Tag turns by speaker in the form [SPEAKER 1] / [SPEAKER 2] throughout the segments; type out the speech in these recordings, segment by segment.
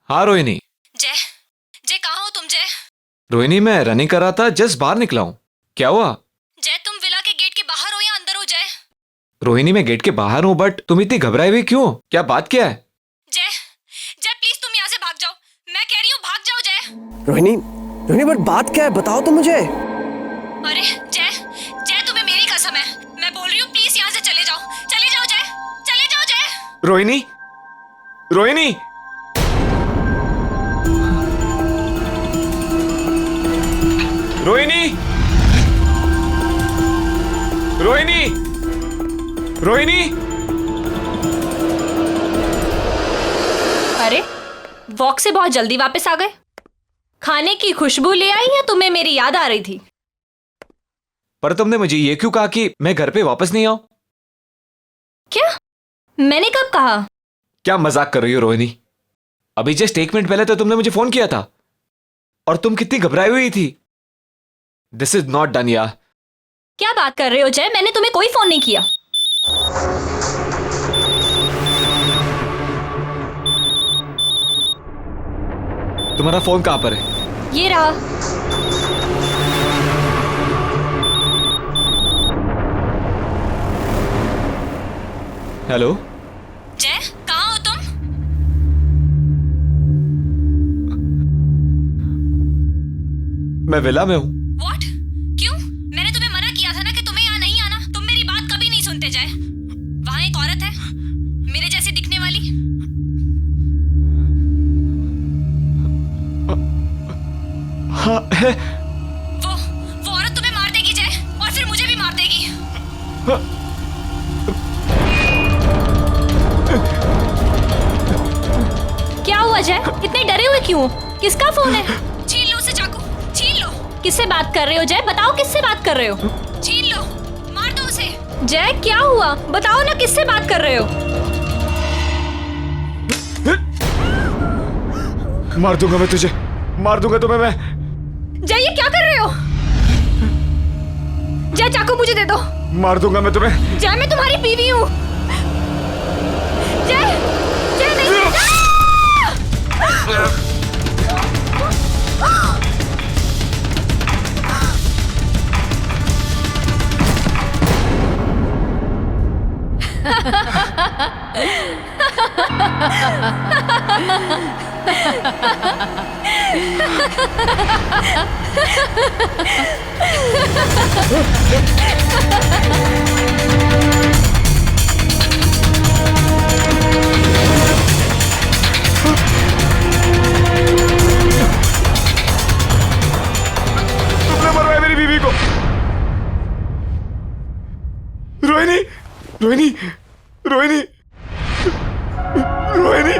[SPEAKER 1] हाँ रोहिणी।
[SPEAKER 2] जय जय कहाँ हो तुम जय?
[SPEAKER 1] रोहिणी मैं रनिंग कर रहा था, जस्ट बाहर निकला हूँ। क्या हुआ?
[SPEAKER 2] जय तुम विला के गेट के बाहर हो या अंदर हो जय?
[SPEAKER 1] रोहिणी मैं गेट के बाहर हूँ, बट तुम इतनी घबराई हुई क्यों? क्या बात क्या है?
[SPEAKER 2] जय जय प्लीज तुम यहाँ से भाग जाओ, मैं कह रही हूँ भाग जाओ जय।
[SPEAKER 3] रोहिणी, रोहिणी बट बात क्या है, बताओ तो मुझे।
[SPEAKER 2] अरे जय जय तुम्हें मेरी कसम है, मैं बोल रही हूँ प्लीज यहाँ से चले जाओ जय, चले जाओ जय।
[SPEAKER 1] रोहिणी, रोहिणी, रोहिणी, रोहिणी, रोहिणी।
[SPEAKER 2] अरे वॉक से बहुत जल्दी वापस आ गए। खाने की खुशबू ले आई या तुम्हें मेरी याद आ रही थी?
[SPEAKER 1] पर तुमने मुझे ये क्यों कहा कि मैं घर पे वापस नहीं आऊं?
[SPEAKER 2] क्या? मैंने कब कहा?
[SPEAKER 1] क्या मजाक कर रही हो रोहिणी? अभी जस्ट 1 मिनट पहले तो तुमने मुझे फोन किया था और तुम कितनी घबराई हुई थी। दिस इज नॉट डन यार।
[SPEAKER 2] क्या बात कर रहे हो जय, मैंने तुम्हें कोई फोन नहीं किया।
[SPEAKER 1] तुम्हारा फोन कहां पर है?
[SPEAKER 2] ये रहा।
[SPEAKER 1] हेलो
[SPEAKER 2] जय कहाँ हो तुम?
[SPEAKER 1] मैं विला में हूं।
[SPEAKER 2] What? क्यों? मैंने तुम्हें मना किया था ना कि तुम्हें यहाँ नहीं आना। तुम मेरी बात कभी नहीं सुनते जय। वहाँ एक औरत है मेरे जैसी दिखने वाली।
[SPEAKER 1] हाँ है।
[SPEAKER 2] वो औरत तुम्हें मार देगी जय, और फिर मुझे भी मार देगी। क्या हुआ जय? इतने डरे हुए क्यों? किसका फोन है? छीन लो उसे चाकू, छीन लो। किससे बात कर रहे हो जय? बताओ किससे बात कर रहे हो? छीन लो, मार दो उसे। जय क्या हुआ? बताओ ना किससे बात कर रहे हो?
[SPEAKER 1] मार दूंगा मैं तुझे, मार दूंगा तुम्हें मैं।
[SPEAKER 2] जय ये क्या कर रहे हो? जय चाकू मुझे दे दो।
[SPEAKER 1] मार दूंगा मैं तुम्हें।
[SPEAKER 2] जय मैं तुम्हारी बीवी हूँ। जय जय नहीं।
[SPEAKER 1] तुमने मरवाया मेरी बीवी को। Rohini, Rohini, Rohini, Rohini.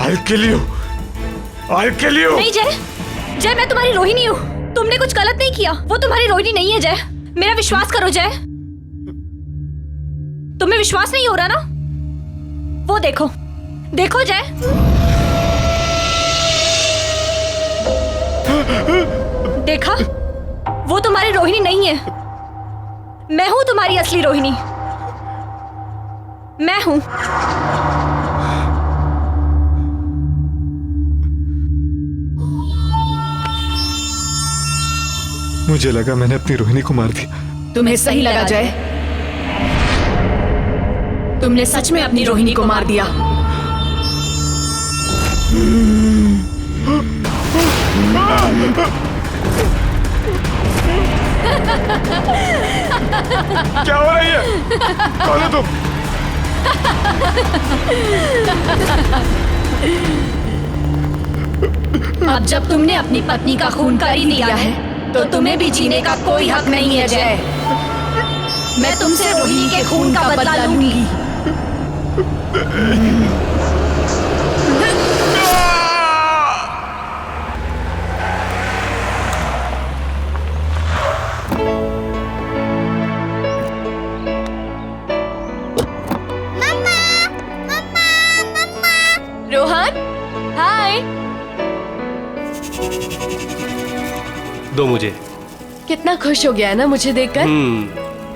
[SPEAKER 1] I'll kill you. I'll kill you.
[SPEAKER 2] नहीं जय, जय मैं तुम्हारी रोहिणी हूँ। तुमने कुछ गलत नहीं किया। वो तुम्हारी रोहिणी नहीं है जय। मेरा विश्वास करो जय। तुम्हें विश्वास नहीं हो रहा ना? वो देखो, देखो जय। देखा? वो तुम्हारी रोहिणी नहीं है। मैं हूं तुम्हारी असली रोहिणी। मैं हूं।
[SPEAKER 1] मुझे लगा मैंने अपनी रोहिणी को मार दिया।
[SPEAKER 4] तुम्हें सही लगा जय, तुमने सच में अपनी रोहिणी को मार दिया।
[SPEAKER 1] क्या हो रही है? कौन हो तुम?
[SPEAKER 4] अब जब तुमने अपनी पत्नी का खून कर ही दिया है, तो तुम्हें भी जीने का कोई हक नहीं है जय। मैं तुमसे रोहिणी के खून का बदला लूंगी। रोहन, हाय।
[SPEAKER 5] दो मुझे।
[SPEAKER 4] कितना खुश हो गया ना मुझे देखकर।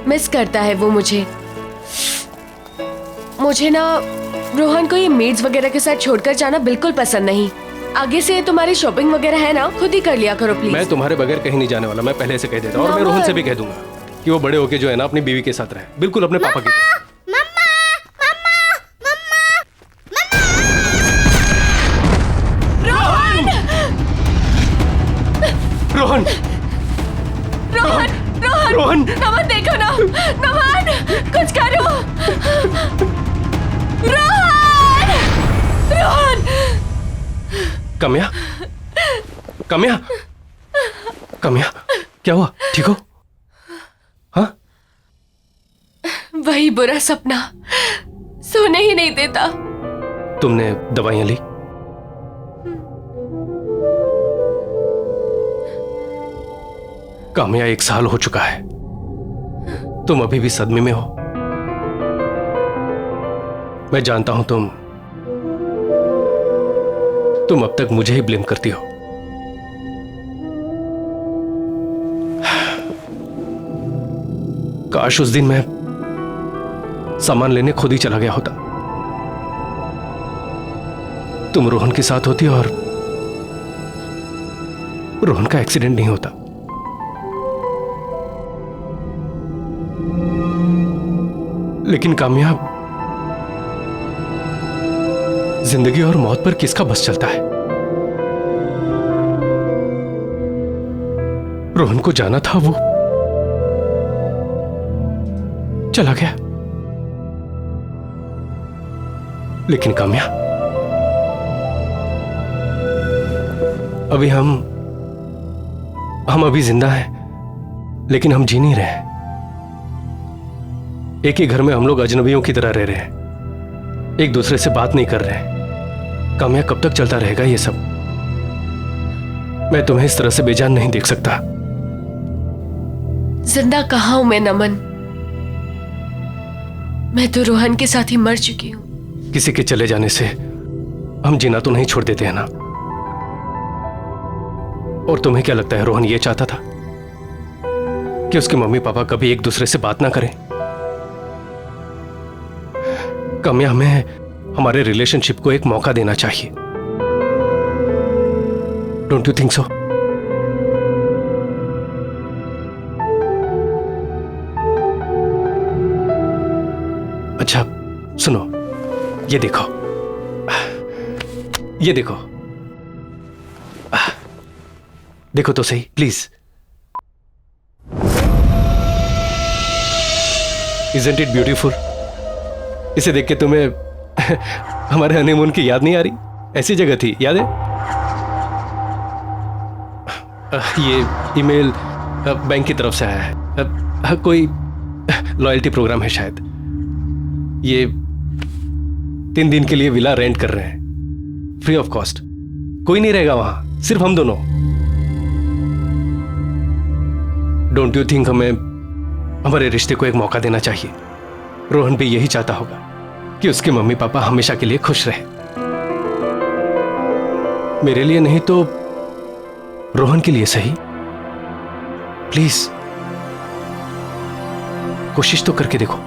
[SPEAKER 4] मिस करता है वो मुझे। मुझे ना रोहन को ये मेड्स वगैरह के साथ छोड़कर जाना बिल्कुल पसंद नहीं। आगे से तुम्हारी शॉपिंग वगैरह है ना, खुद ही कर लिया करो प्लीज।
[SPEAKER 5] मैं तुम्हारे बगैर कहीं नहीं जाने वाला, मैं पहले से कह देता हूँ। और मैं रोहन से भी कह दूंगा कि वो बड़े होके जो है ना अपनी बीवी के साथ रहे, बिल्कुल अपने पापा की तरह। रोहन,
[SPEAKER 4] रोहन, रोहन,
[SPEAKER 5] रोहन,
[SPEAKER 4] नमन देखो ना, नमन कुछ करो। रोहन, रोहन।
[SPEAKER 5] कम्या, कम्या, कम्या, क्या हुआ? ठीक हो? हाँ?
[SPEAKER 4] वही बुरा सपना सोने ही नहीं देता।
[SPEAKER 5] तुमने दवाइयां ली? काम्या 1 साल हो चुका है, तुम अभी भी सदमे में हो। मैं जानता हूं तुम अब तक मुझे ही ब्लेम करती हो। काश उस दिन मैं सामान लेने खुद ही चला गया होता, तुम रोहन के साथ होती और रोहन का एक्सीडेंट नहीं होता। लेकिन कामयाब, जिंदगी और मौत पर किसका बस चलता है? रोहन को जाना था, वो चला गया। लेकिन काम्या, अभी हम अभी जिंदा हैं, लेकिन हम जी नहीं रहे हैं। एक ही घर में हम लोग अजनबियों की तरह रह रहे हैं, एक दूसरे से बात नहीं कर रहे हैं। काम्या, कब तक चलता रहेगा ये सब? मैं तुम्हें इस तरह से बेजान नहीं देख सकता।
[SPEAKER 4] जिंदा कहाँ हूं मैं नमन, मैं तो रोहन के साथ ही मर चुकी हूं।
[SPEAKER 5] किसी के चले जाने से हम जीना तो नहीं छोड़ देते हैं ना। और तुम्हें क्या लगता है रोहन ये चाहता था कि उसके मम्मी पापा कभी एक दूसरे से बात ना करें? काम्या, हमें हमारे रिलेशनशिप को एक मौका देना चाहिए। Don't you think so? अच्छा सुनो, ये देखो, ये देखो, देखो तो सही प्लीज। Isn't it beautiful? इसे देख के तुम्हें हमारे हनीमून की याद नहीं आ रही? ऐसी जगह थी, याद है? ये ईमेल बैंक की तरफ से आया है, कोई लॉयल्टी प्रोग्राम है शायद। ये 3 दिन के लिए विला रेंट कर रहे हैं, फ्री ऑफ कॉस्ट। कोई नहीं रहेगा वहां, सिर्फ हम दोनों। डोंट यू थिंक हमें हमारे रिश्ते को एक मौका देना चाहिए? रोहन भी यही चाहता होगा कि उसके मम्मी पापा हमेशा के लिए खुश रहे। मेरे लिए नहीं तो रोहन के लिए सही। प्लीज कोशिश तो करके देखो।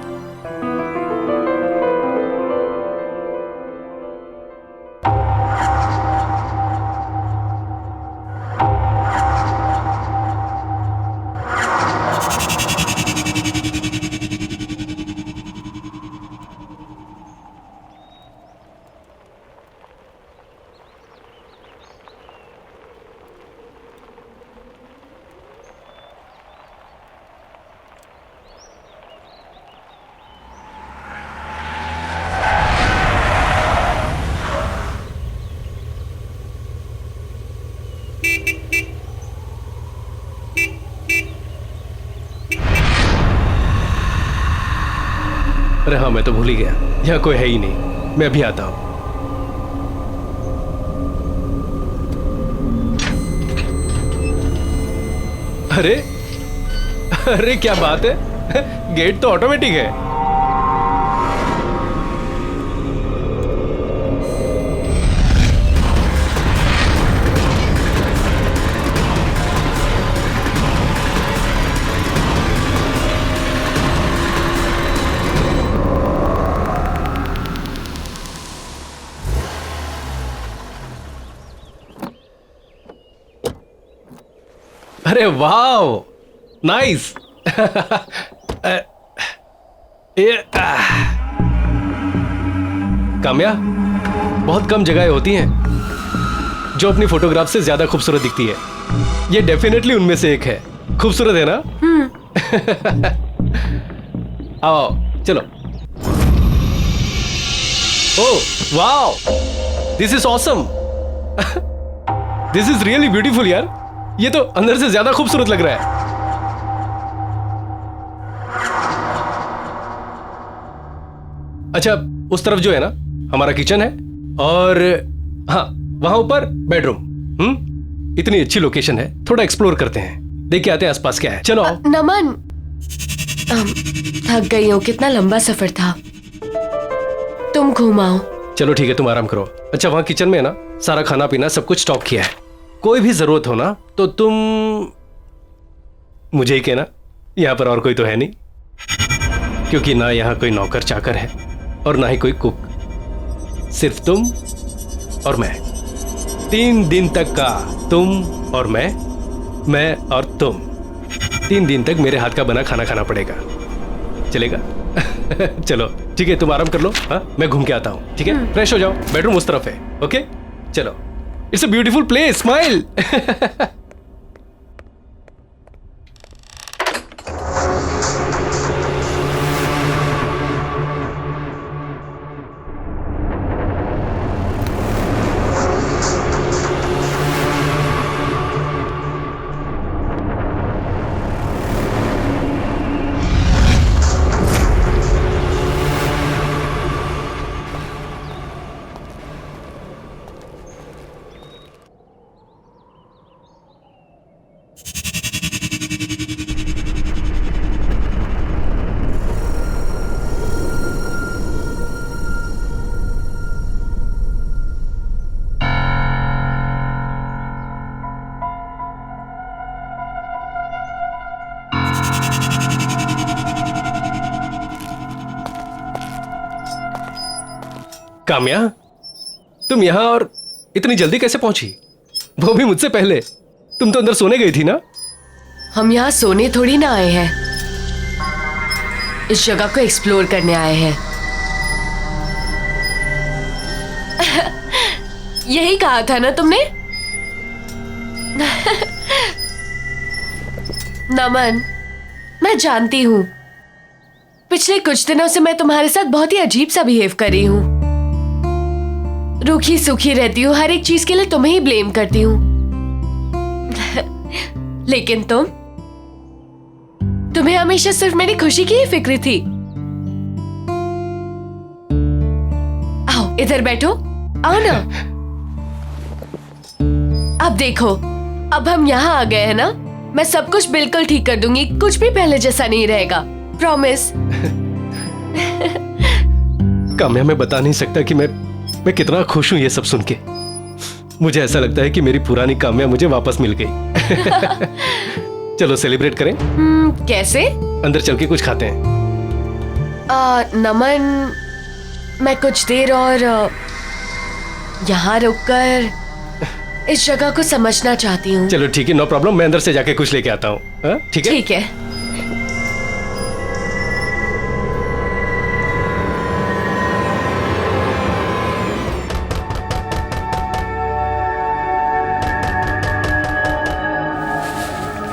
[SPEAKER 5] अरे हाँ, मैं तो भूल ही गया, यहाँ कोई है ही नहीं। मैं अभी आता हूं। अरे अरे क्या बात है, गेट तो ऑटोमेटिक है। अरे वाओ, नाइस। काम्या, बहुत कम जगहें होती हैं जो अपनी फोटोग्राफ से ज्यादा खूबसूरत दिखती है। ये डेफिनेटली उनमें से एक है। खूबसूरत है ना? आओ चलो। Oh wow, this is awesome. This is really beautiful यार। ये तो अंदर से ज्यादा खूबसूरत लग रहा है। अच्छा, उस तरफ जो है ना हमारा किचन है, और हाँ वहां ऊपर बेडरूम। इतनी अच्छी लोकेशन है, थोड़ा एक्सप्लोर करते हैं, देख के आते हैं आसपास क्या है। चलो आओ।
[SPEAKER 6] नमन, थक गई हूँ, कितना लंबा सफर था। तुम घुमाओ।
[SPEAKER 5] चलो ठीक है, तुम आराम करो। अच्छा, वहां किचन में है ना सारा खाना पीना सब कुछ स्टॉक किया है। कोई भी जरूरत हो ना तो तुम मुझे ही कहना, यहां पर और कोई तो है नहीं, क्योंकि ना यहां कोई नौकर चाकर है और ना ही कोई कुक, सिर्फ तुम और मैं। 3 दिन तक का तुम और मैं और तुम। 3 दिन तक मेरे हाथ का बना खाना खाना पड़ेगा, चलेगा? चलो ठीक है, तुम आराम कर लो। हाँ, मैं घूम के आता हूँ। ठीक है, फ्रेश हो जाओ, बेडरूम उस तरफ है। ओके चलो। It's a beautiful place, smile. Kamya, तुम यहां और इतनी जल्दी कैसे पहुंची? वो भी मुझसे पहले। तुम तो अंदर सोने गई थी ना?
[SPEAKER 6] हम यहाँ सोने थोड़ी ना आए हैं, इस जगह को एक्सप्लोर करने आए हैं। यही कहा था ना तुमने? नमन, मैं जानती हूँ पिछले कुछ दिनों से मैं तुम्हारे साथ बहुत ही अजीब सा बिहेव कर रही हूँ। रूखी सूखी रहती हूँ, हर एक चीज के लिए तुम्हें ही ब्लेम करती हूँ। लेकिन तुम्हें हमेशा सिर्फ मेरी खुशी की ही फिक्र थी। आओ इधर बैठो, आओ ना। अब देखो, अब हम यहाँ आ गए हैं ना, मैं सब कुछ बिल्कुल ठीक कर दूंगी, कुछ भी पहले जैसा नहीं रहेगा, प्रॉमिस।
[SPEAKER 5] काम्या, मैं बता नहीं सकता कि मैं कितना खुश हूं ये सब सुन के। मुझे ऐसा लगता है कि मेरी पुरानी काम्या मुझे वापस मिल गई। चलो सेलिब्रेट करें।
[SPEAKER 6] कैसे?
[SPEAKER 5] अंदर चल के कुछ खाते हैं।
[SPEAKER 6] नमन, मैं कुछ देर और यहाँ रुककर इस जगह को समझना चाहती हूँ।
[SPEAKER 5] चलो ठीक है, नो प्रॉब्लम, मैं अंदर से जाके कुछ लेके आता हूँ। ठीक है?
[SPEAKER 6] ठीक है।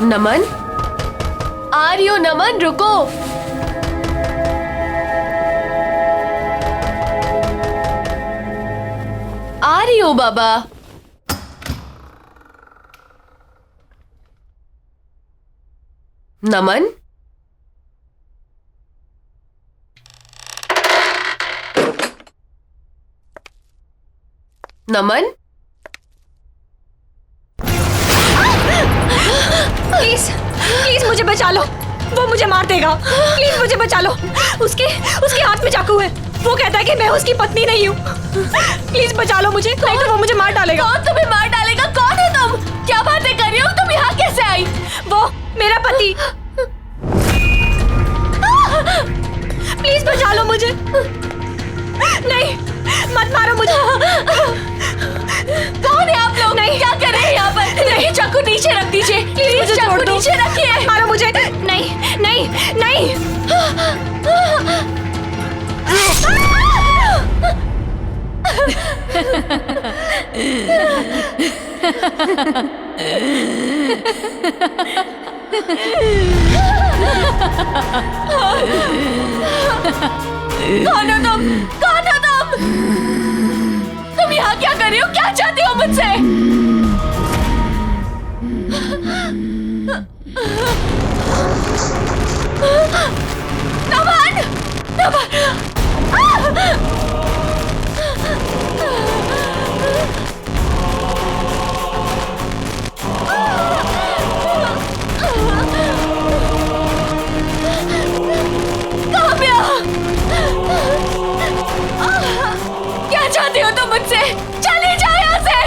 [SPEAKER 6] नमन, आ रही हो नमन, रुको। आ रही हो बाबा। नमन, नमन,
[SPEAKER 2] प्लीज प्लीज मुझे बचा लो, वो मुझे मार देगा। प्लीज मुझे बचा लो। उसके हाथ में चाकू है, वो कहता है कि मैं उसकी पत्नी नहीं हूँ। प्लीज बचा लो मुझे, नहीं तो वो मुझे मार डालेगा।
[SPEAKER 6] कौन तुम्हें मार डालेगा? कौन है तुम? क्या बातें कर रही हो? तुम यहाँ कैसे आई?
[SPEAKER 2] वो मेरा पति। प्लीज बचा लो मुझे। नहीं, मत मारो मुझे।
[SPEAKER 6] कौन है आप लोग?
[SPEAKER 2] नहीं,
[SPEAKER 6] क्या कर रहे हैं यहाँ पर? नहीं, चाकू नीचे रख दीजिए।
[SPEAKER 2] प्लीज मुझे
[SPEAKER 6] कौन हो तुम? कौन हो तुम? तुम यहाँ क्या कर रही हो? क्या चाहती हो मुझसे? नमन! काम्या! क्या चाहती हो तुम मुझसे? चली जाओ यहाँ से!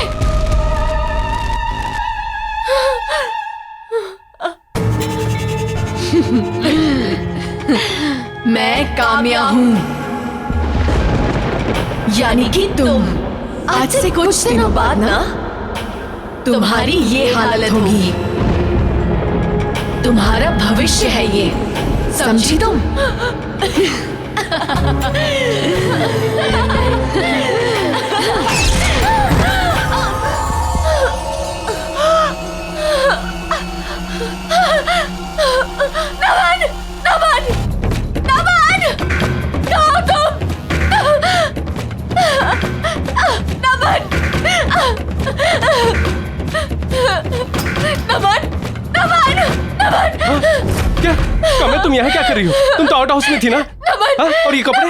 [SPEAKER 6] मैं काम्या हूँ, यानी कि तुम। आज से कुछ दिनों बाद ना तुम्हारी ये हालत होगी। तुम्हारा भविष्य है ये, समझी तुम? नमन! नमन! नमन! कहाँ हो तुम? नमन! नमन! नमन! नमन!
[SPEAKER 5] क्या काम्या, तुम यहाँ क्या कर रही हो? तुम तो आउट हाउस में थी ना?
[SPEAKER 6] नमन!
[SPEAKER 5] हाँ? और ये कपड़े?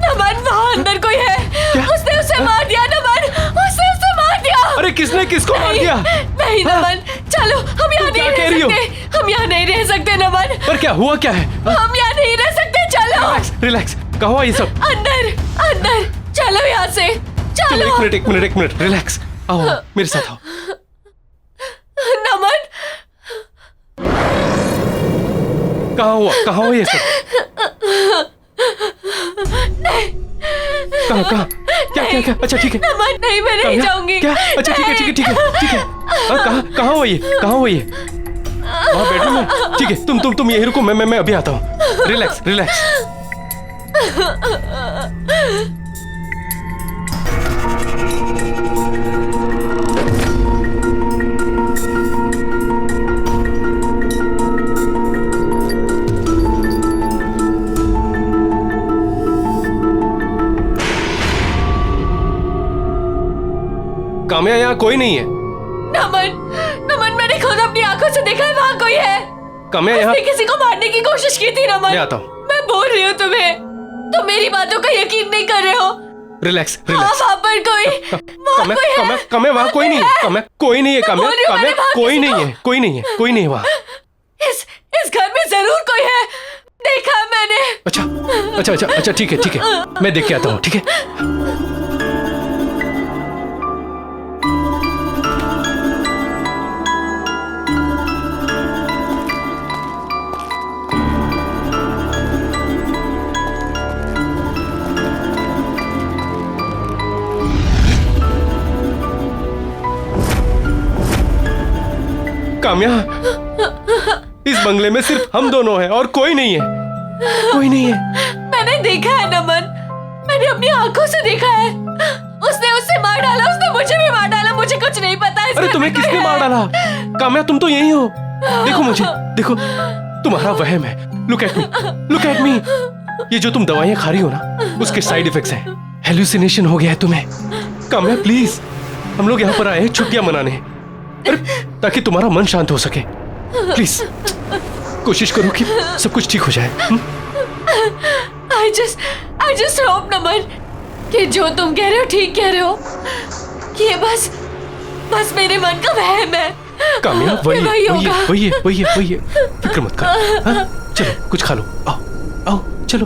[SPEAKER 6] नमन, वहाँ अंदर कोई है। उसने उसे मार दिया नमन, उसने उसे मार दिया।
[SPEAKER 5] अरे किसने किसको मार दिया?
[SPEAKER 6] नहीं नमन, चलो हम यहाँ नहीं
[SPEAKER 5] क्या कह
[SPEAKER 6] रह
[SPEAKER 5] रही हो?
[SPEAKER 6] सकते। हम यहाँ नहीं रह सकते नमन।
[SPEAKER 5] पर क्या हुआ, क्या है?
[SPEAKER 6] हम यहाँ नहीं रह सकते, चलो।
[SPEAKER 5] रिलैक्स, कहाँ हुआ ये सब?
[SPEAKER 6] अंदर अंदर चलो यहाँ से,
[SPEAKER 5] तुम
[SPEAKER 6] चलो।
[SPEAKER 5] एक मिनट रिलैक्स, आओ मेरे साथ आओ।
[SPEAKER 6] नमन,
[SPEAKER 5] कहाँ हुआ ये सब? कहाँ क्या? अच्छा ठीक है।
[SPEAKER 6] नमन नहीं, मैं नहीं जाऊंगी।
[SPEAKER 5] क्या? अच्छा ठीक है। कहाँ हुआ ये? वहाँ बेडरूम में? ठीक है, तुम यहीं रुको, मैं अभी आता हूँ। रिलैक्स। काम्या, यहाँ कोई नहीं है।
[SPEAKER 6] नमन मैंने खुद अपनी आंखों से देखा है, वहाँ कोई है।
[SPEAKER 5] काम्या, यहाँ
[SPEAKER 6] उसने किसी को मारने की कोशिश की थी नमन।
[SPEAKER 5] मैं आता हूँ।
[SPEAKER 6] मैं बोल रही हूँ तुम्हें, तुम मेरी बातों का यकीन नहीं कर रहे हो।
[SPEAKER 5] रिलैक्स।
[SPEAKER 6] वहाँ पर कोई है।
[SPEAKER 5] काम्या, वहाँ कोई नहीं है। काम्या, कोई नहीं है। काम्या, कोई नहीं है वहाँ।
[SPEAKER 6] इस घर में जरूर कोई है, देखा है मैंने।
[SPEAKER 5] अच्छा ठीक है, मैं देख के आता हूँ। ठीक है। काम्या, इस बंगले में सिर्फ हम दोनों हैं और कोई नहीं है।
[SPEAKER 6] मैंने देखा है नमन, मैंने अपनी आंखों से देखा है। उसने उससे मार डाला, उसने मुझे भी मार डाला। मुझे कुछ नहीं पता।
[SPEAKER 5] अरे तुम्हें किसने मार डाला? काम्या, तुम तो यही हो। देखो मुझे, देखो, तुम्हारा वहम है। Look at me. ये जो तुम दवाइयां खा रही हो ना, उसके साइड इफेक्ट्स हैं। हेलुसिनेशन हो गया है तुम्हें। काम्या प्लीज, हम लोग यहाँ पर आए हैं छुट्टियां मनाने, ताकि तुम्हारा मन शांत हो सके। प्लीज कोशिश करो कि सब कुछ ठीक हो जाए।
[SPEAKER 6] I just hope नमन कि जो तुम कह रहे हो ठीक कह रहे हो। कि ये बस मेरे मन का वहम है।
[SPEAKER 5] काम्या, वही
[SPEAKER 6] होगा।
[SPEAKER 5] है। फिक्र मत करो। हाँ? चलो कुछ खा लो। आओ चलो।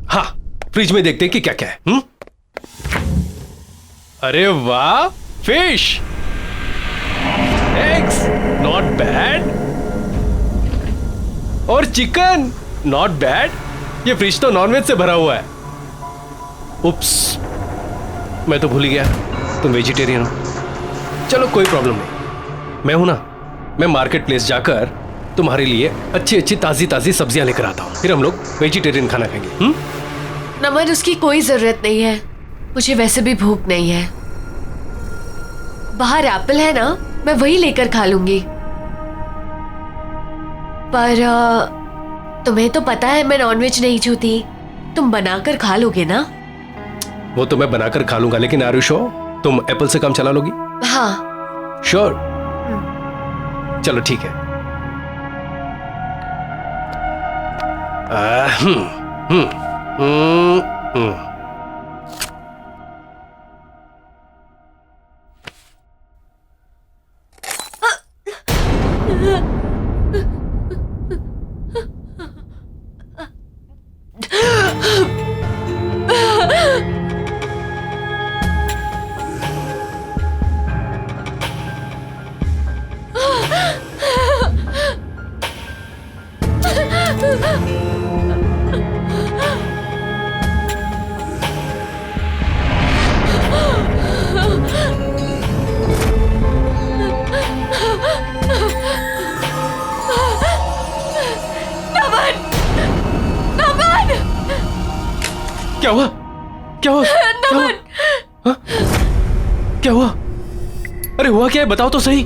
[SPEAKER 5] हाँ, फ्रिज में देखते हैं कि क्या क्या है। अरे वाह, फिश, एग्स, नॉट बैड, और चिकन, नॉट बैड। ये फ्रिज तो नॉनवेज से भरा हुआ है। उप्स, मैं तो भूल ही गया तुम वेजिटेरियन हो। चलो कोई प्रॉब्लम नहीं, मैं हूं ना। मैं मार्केट प्लेस जाकर तुम्हारे लिए अच्छी अच्छी ताजी सब्जियां लेकर आता हूं, फिर हम लोग वेजिटेरियन खाना खाएंगे।
[SPEAKER 6] नमन, उसकी कोई जरूरत नहीं है। मुझे वैसे भी भूख नहीं है। बाहर एप्पल है ना, मैं वही लेकर खा लूंगी। पर तुम्हें तो पता है मैं नॉनवेज नहीं छूती। तुम बनाकर खा लोगे ना?
[SPEAKER 5] वो तो मैं बनाकर खा लूंगा, लेकिन आर यू श्योर तुम एप्पल से काम चला लोगी?
[SPEAKER 6] हाँ।
[SPEAKER 5] श्योर? चलो ठीक है। हम्म। क्या हुआ? क्या हुआ? क्या हुआ? हाँ? क्या हुआ? अरे हुआ क्या है, बताओ तो सही।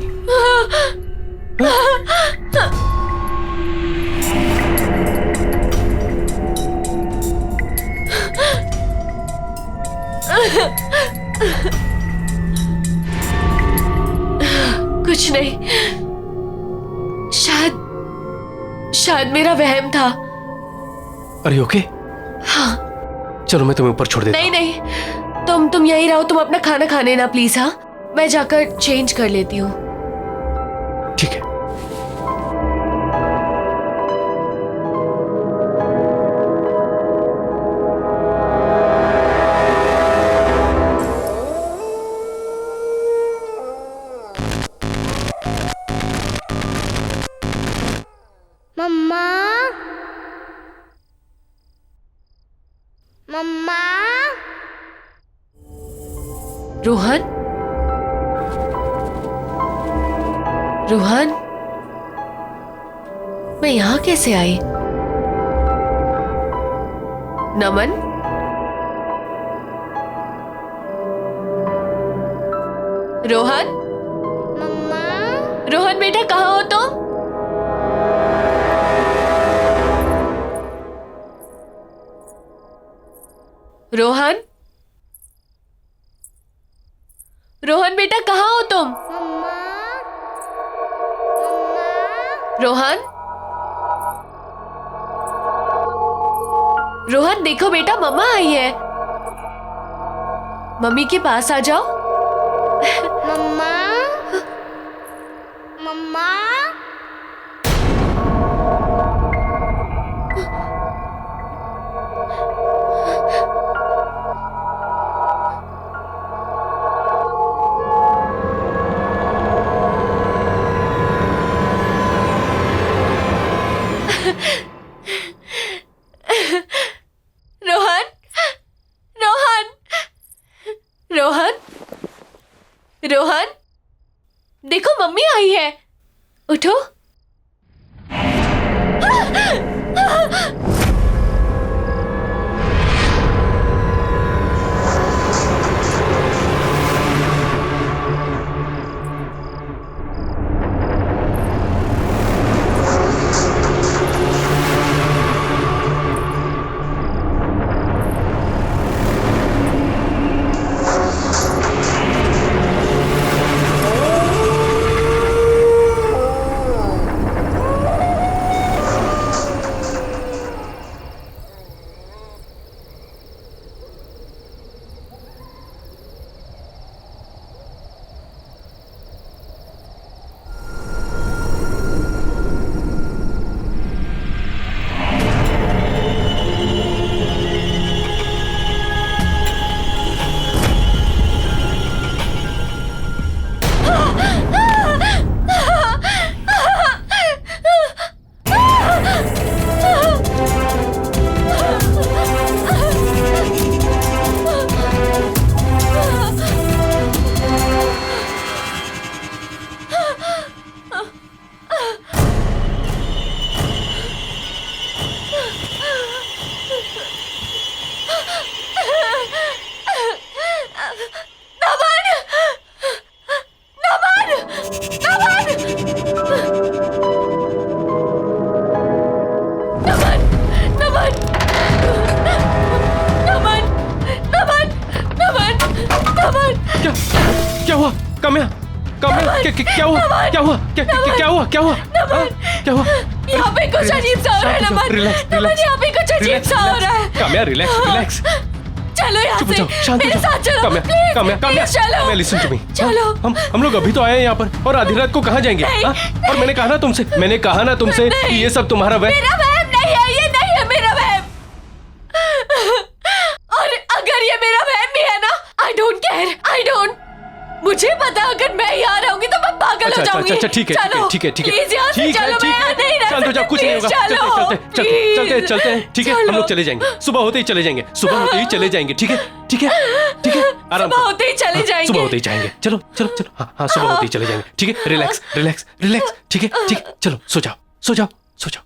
[SPEAKER 6] कुछ नहीं, शायद मेरा वहम था।
[SPEAKER 5] अरे ओके?
[SPEAKER 6] हाँ।
[SPEAKER 5] चलो मैं तुम्हें ऊपर छोड़ देता हूं।
[SPEAKER 6] नहीं, तुम यहीं रहो। तुम अपना खाना खाने ना प्लीज। हाँ, मैं जाकर चेंज कर लेती हूँ।
[SPEAKER 5] ठीक है।
[SPEAKER 7] मम्मा, मम्मा।
[SPEAKER 6] रोहन, रोहन, मैं यहां कैसे आई? नमन, रोहन,
[SPEAKER 7] मम्मा,
[SPEAKER 6] रोहन बेटा कहाँ हो तुम? रोहन, रोहन बेटा कहाँ हो तुम?
[SPEAKER 7] मम्मा,
[SPEAKER 6] रोहन, रोहन देखो बेटा, मम्मा आई है। मम्मी के पास आ जाओ।
[SPEAKER 7] मम्मा, मम्मा।
[SPEAKER 6] रोहन, रोहन, रोहन, रोहन, देखो मम्मी आई है। उठो। नमन नमन नमन नमन नमन नमन नमन नमन नमन
[SPEAKER 5] क्या हुआ काम्या? काम्या क्या हुआ? क्या हुआ? क्या हुआ? क्या हुआ? क्या हुआ?
[SPEAKER 6] यहाँ पे कुछ अजीब सा हो रहा है नमन। नमन यहाँ पे कुछ अजीब सा हो रहा है।
[SPEAKER 5] Kamya relax relax.
[SPEAKER 6] चलो यहाँ
[SPEAKER 5] चुप हो
[SPEAKER 6] से
[SPEAKER 5] जाओ, शांत हो
[SPEAKER 6] मेरे
[SPEAKER 5] जाओ।
[SPEAKER 6] साथ चलो
[SPEAKER 5] काम्या
[SPEAKER 6] प्लीज
[SPEAKER 5] काम्या काम्या
[SPEAKER 6] चलो
[SPEAKER 5] मैं लिसन टू मी।
[SPEAKER 6] चलो
[SPEAKER 5] हम लोग अभी तो आए हैं यहाँ पर और आधी रात को कहाँ जाएंगे?
[SPEAKER 6] नहीं।
[SPEAKER 5] हाँ? और मैंने कहा ना तुमसे कि ये सब तुम्हारा वह।
[SPEAKER 6] मेरा वहम नहीं है, ये नहीं है मेरा वहम। और अगर ये मेरा वहम भी है ना, I don't care, I don't. मुझे पता अगर मैं यहाँ रहूंगी तो मैं पागल हो जाऊंगी।
[SPEAKER 5] अच्छा ठीक है
[SPEAKER 6] चलो,
[SPEAKER 5] ठीक है
[SPEAKER 6] प्लीज यहाँ से चलो, मैं यहाँ नहीं रह
[SPEAKER 5] शांत हो जाओ,
[SPEAKER 6] सकती,
[SPEAKER 5] कुछ नहीं होगा।
[SPEAKER 6] प्लीज चलो,
[SPEAKER 5] चलते हैं ठीक है। हम लोग चले जाएंगे, सुबह होते ही चले जाएंगे। सुबह होते ही चले जाएंगे, ठीक है ठीक है ठीक है। आराम
[SPEAKER 6] सुबह
[SPEAKER 5] करो।
[SPEAKER 6] होते ही चले
[SPEAKER 5] हाँ,
[SPEAKER 6] जाएंगे।
[SPEAKER 5] सुबह होते ही जाएंगे। चलो चलो चलो। हाँ सुबह होते ही चले जाएंगे, ठीक है। रिलैक्स रिलैक्स रिलैक्स, ठीक है ठीक है। चलो सो जाओ सो जाओ सो जाओ।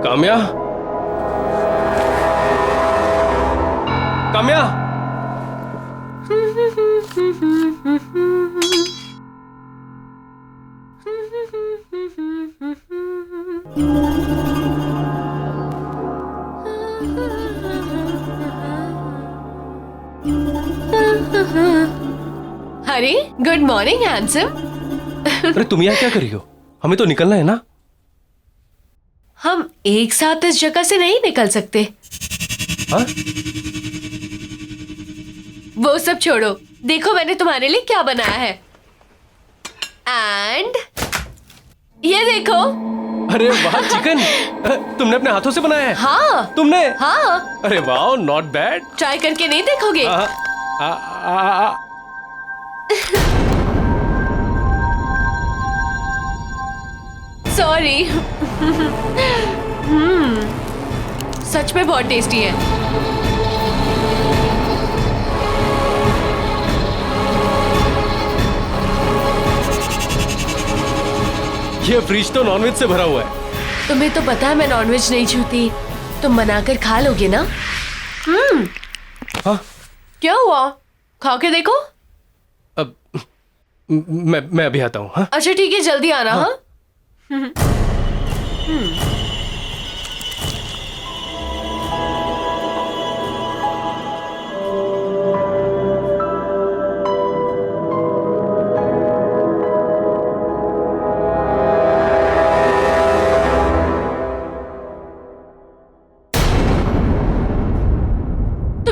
[SPEAKER 5] काम्या काम्या
[SPEAKER 6] अरे गुड मॉर्निंग हैंडसम।
[SPEAKER 5] अरे तुम यहाँ क्या कर रही हो? हमें तो निकलना है ना।
[SPEAKER 6] हम एक साथ इस जगह से नहीं निकल सकते।
[SPEAKER 5] हाँ
[SPEAKER 6] वो सब छोड़ो, देखो मैंने तुम्हारे लिए क्या बनाया है। एंड ये देखो।
[SPEAKER 5] अरे वाह चिकन, तुमने अपने हाथों से बनाया है?
[SPEAKER 6] हाँ
[SPEAKER 5] तुमने?
[SPEAKER 6] हाँ,
[SPEAKER 5] अरे वाह नॉट बैड।
[SPEAKER 6] ट्राई करके नहीं देखोगे? सॉरी। सच में बहुत टेस्टी है।
[SPEAKER 5] ये फ्रिज तो नॉनवेज से भरा हुआ है।
[SPEAKER 6] तुम्हें तो पता है मैं नॉनवेज नहीं छूती, तुम बनाकर खा लोगे ना?
[SPEAKER 5] हाँ
[SPEAKER 6] क्या हुआ, खा के देखो।
[SPEAKER 5] अब मैं अभी आता हूँ। हाँ
[SPEAKER 6] अच्छा ठीक है, जल्दी आना। हाँ, तुम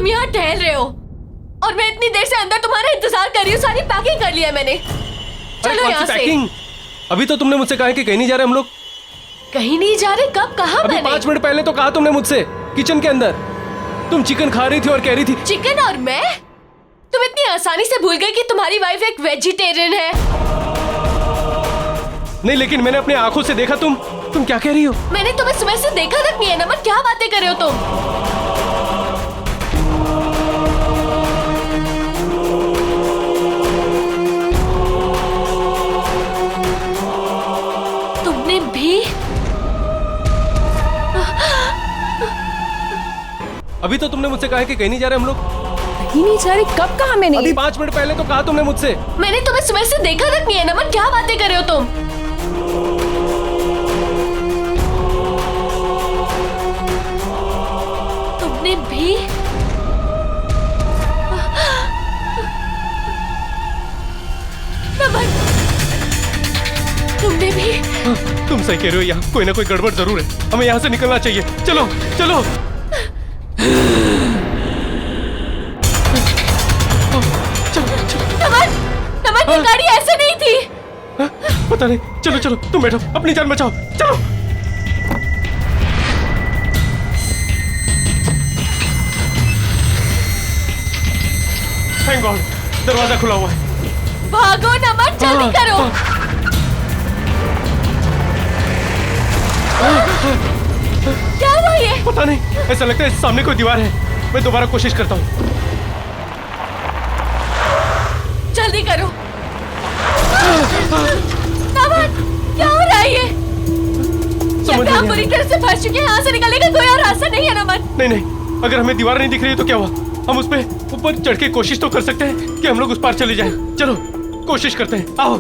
[SPEAKER 6] यहाँ टहल रहे हो और मैं इतनी देर से अंदर तुम्हारा इंतजार कर रही हूँ। सारी पैकिंग कर लिया है मैंने।
[SPEAKER 5] अरे
[SPEAKER 6] चलो
[SPEAKER 5] कौन
[SPEAKER 6] यहाँ
[SPEAKER 5] सी
[SPEAKER 6] से।
[SPEAKER 5] पैकिंग? अभी तो तुमने मुझसे कहा है कि कहीं नहीं जा रहे हम लोग।
[SPEAKER 6] कहीं नहीं जा रहे? कब कहा
[SPEAKER 5] अभी
[SPEAKER 6] मैंने?
[SPEAKER 5] 5 मिनट पहले तो कहा तुमने मुझसे किचन के अंदर। तुम चिकन खा रही थी और कह रही थी।
[SPEAKER 6] चिकन और मैं? तुम इतनी आसानी से भूल गए कि तुम्हारी वाइफ एक वेजिटेरियन है।
[SPEAKER 5] नहीं लेकिन मैंने अपनी आंखों से देखा। तुम क्या कह रही हो?
[SPEAKER 6] मैंने तुम्हें सुबह से देखा तक नहीं है नमन, क्या बातें कर रहे हो तुम? तुमने भी?
[SPEAKER 5] अभी तो तुमने मुझसे कहा है कि कहीं नहीं जा रहे हम लोग।
[SPEAKER 4] ही नहीं जा रही। कब कहा मैंने?
[SPEAKER 5] अभी 5 मिनट पहले तो कहा तुमने मुझसे।
[SPEAKER 6] मैंने तुम्हें सुबह से देखा तक नहीं है नमन, क्या बातें कर रहे हो तुम? तुमने भी? नमन, तुमने भी?
[SPEAKER 5] तुम सही कह रहे हो, यहाँ कोई ना कोई गड़बड़ जरूर है। हमें यहाँ से निकलना चाहिए। चलो चलो।
[SPEAKER 6] नमन, नमन ये गाड़ी ऐसे नहीं थी।
[SPEAKER 5] पता नहीं। चलो चलो तुम बैठो, अपनी जान बचाओ। चलो। थैंक गॉड, दरवाजा खुला हुआ है।
[SPEAKER 6] भागो नमन, जल्दी करो। क्या हुआ ये?
[SPEAKER 5] पता नहीं, ऐसा लगता है सामने कोई दीवार है। मैं दोबारा कोशिश करता हूँ।
[SPEAKER 6] जल्दी करो। नमन, क्या हो रहा है ये?
[SPEAKER 5] समझ
[SPEAKER 6] हम
[SPEAKER 5] नहीं
[SPEAKER 6] पूरी तरह से फंस चुके हैं, यहाँ से निकलने का कोई और रास्ता नहीं है नमन।
[SPEAKER 5] नहीं नहीं, अगर हमें दीवार नहीं दिख रही है तो क्या हुआ? हम उस पे ऊपर चढ़ के कोशिश तो कर सकते हैं कि हम लोग उस पार चले जाएं। चलो कोशिश करते हैं, आओ।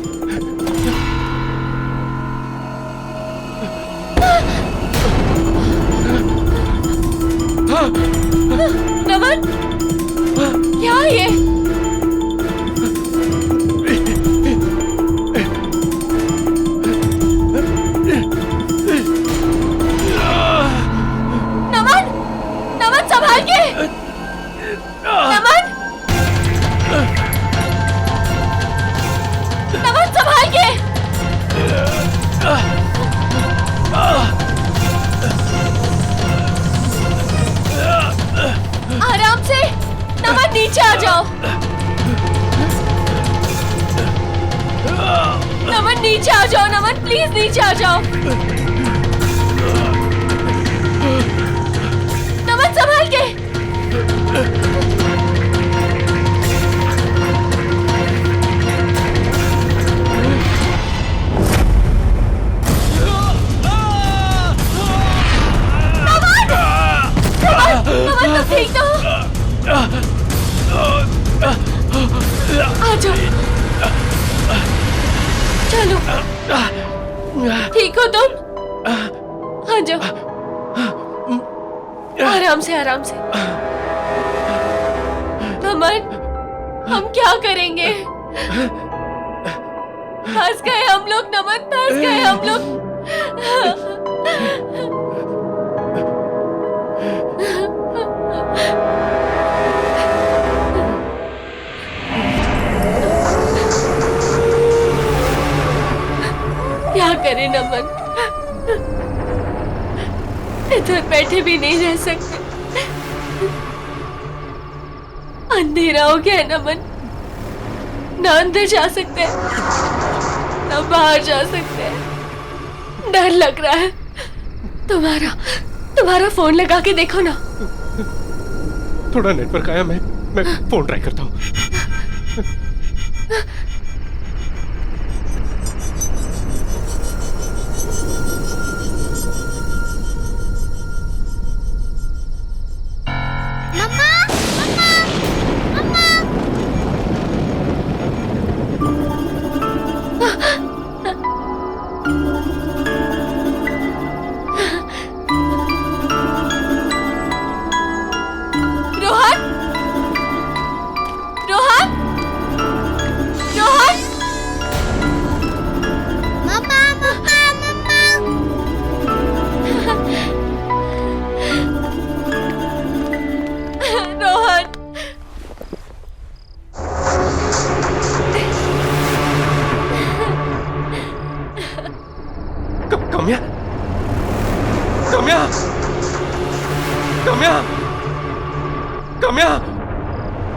[SPEAKER 6] नमन, क्या है ये? नमन, नमन संभाल के। नमन, नमन संभाल के। आराम से। नमन नीचे आ जाओ। नमन नीचे आ जाओ। नमन प्लीज नीचे आ जाओ। नमन संभाल के। नमन तो ठीक तो हो? आ जाओ, चलो। ठीक हो तुम? आ जाओ, आराम से आराम से। नमन, हम क्या करेंगे? फंस गए हम लोग नमन, फंस गए हम लोग। क्या करें नमन, इधर बैठे भी नहीं रह सकते। अंधेरा हो गया है नमन, ना अंदर जा सकते हैं ना बाहर जा सकते हैं। डर लग रहा है। तुम्हारा फोन लगा के देखो ना।
[SPEAKER 5] थोड़ा नेटवर्क आया, मैं फोन ट्राई करता हूँ।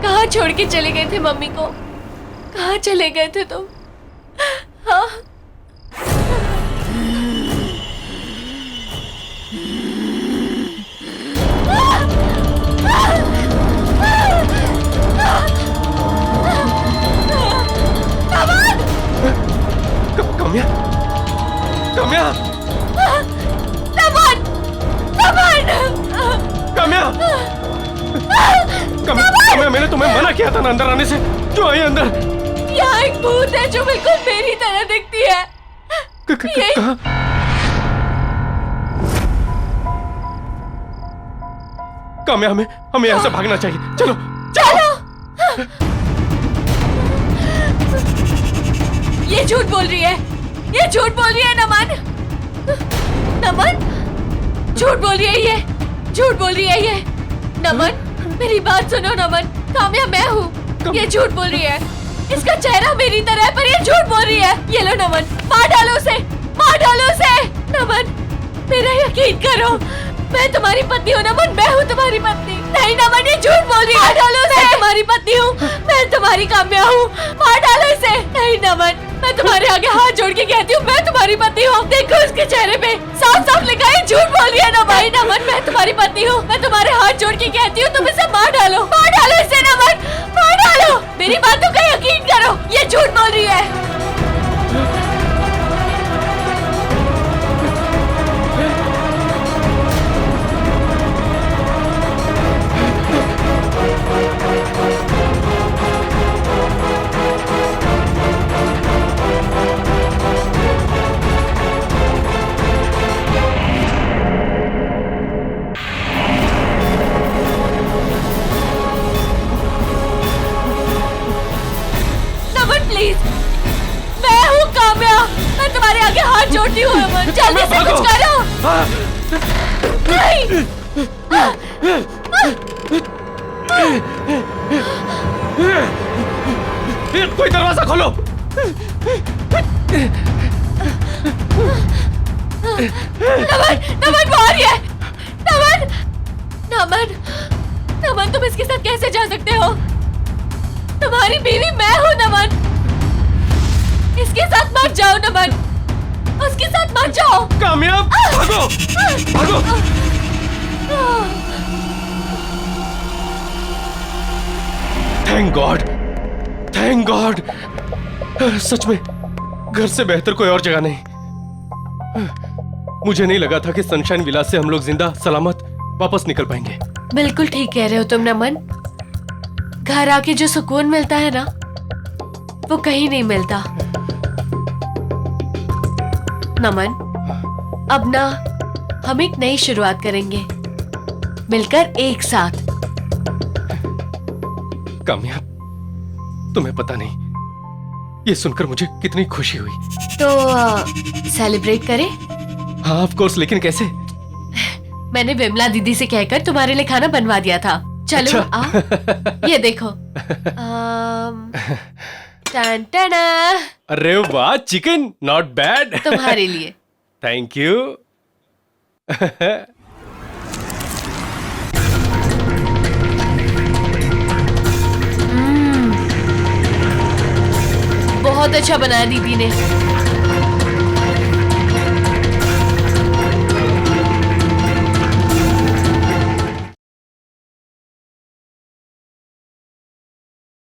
[SPEAKER 6] कहाँ छोड़ के चले गए थे मम्मी को? कहाँ चले गए थे तुम? हाँ?
[SPEAKER 5] काम्या, काम्या, काम्या, काम्या, मैंने तुम्हें मना किया था ना अंदर आने से। क्यों आई अंदर?
[SPEAKER 6] यहाँ एक भूत है जो बिल्कुल मेरी तरह दिखती है।
[SPEAKER 5] कहाँ? काम्या, हमें यहाँ से भागना चाहिए। चलो
[SPEAKER 6] चलो। ये झूठ बोल रही है, ये झूठ बोल रही है नमन। नमन झूठ बोल रही है, ये झूठ बोल रही है ये। नमन मेरी बात सुनो नमन, काम्या मैं हूँ। ये झूठ बोल रही है, इसका चेहरा मेरी तरह है पर ये झूठ बोल रही है। ये लो नमन, मार डालो उसे, मार डालो उसे। नमन मेरा यकीन करो, मैं तुम्हारी पत्नी हूँ नमन, मैं हूँ तुम्हारी पत्नी। नहीं नमन ये झूठ बोल रही है। मार डालो उसे। मैं तुम्हारी पत्नी हूँ, मैं तुम्हारी काम्या हूँ, मार डालो इसे। नहीं नमन, मैं तुम्हारे आगे हाथ जोड़ के कहती हूँ मैं तुम्हारी पत्नी हूँ। देखो उसके चेहरे पे साफ साफ लिखा है, झूठ बोल रही है ना भाई। नमन मैं तुम्हारी पत्नी हूँ, मैं तुम्हारे हाथ जोड़ के कहती हूँ तुम इसे मार डालो इसे नमन, मार डालो। मेरी बातों का यकीन करो, ये झूठ बोल रही है। प्लीज, मैं हूँ काम्या, मैं तुम्हारे आगे हाथ जोड़ती हूँ अमन, जल्दी से कुछ करो। नहीं।
[SPEAKER 5] कोई दरवाजा खोलो।
[SPEAKER 6] नमन वो आ रही है। नमन तुम इसके साथ कैसे जा सकते हो? तुम्हारी बीवी मैं हूँ नमन, इसके साथ मत जाओ नमन, उसके साथ मत जाओ।
[SPEAKER 5] कामयाब, भागो भागो। Thank God. सच में घर से बेहतर कोई और जगह नहीं। मुझे नहीं लगा था कि सनशाइन विलास से हम लोग जिंदा सलामत वापस निकल पाएंगे।
[SPEAKER 6] बिल्कुल ठीक कह रहे हो तुम नमन, घर आके जो सुकून मिलता है ना, वो कहीं नहीं मिलता। नमन, अब ना हम एक नई शुरुआत करेंगे, मिलकर एक साथ।
[SPEAKER 5] कामयाब, तुम्हें पता नहीं ये सुनकर मुझे कितनी खुशी हुई।
[SPEAKER 6] तो सेलिब्रेट करें?
[SPEAKER 5] हाँ ऑफ कोर्स, लेकिन कैसे?
[SPEAKER 6] मैंने विमला दीदी से कहकर तुम्हारे लिए खाना बनवा दिया था। चलो
[SPEAKER 5] अच्छा।
[SPEAKER 6] आओ, ये देखो। टन टना,
[SPEAKER 5] अरे वाह, चिकन नॉट बैड।
[SPEAKER 6] तुम्हारे लिए।
[SPEAKER 5] Thank you.
[SPEAKER 6] बहुत अच्छा बनाया दीदी ने।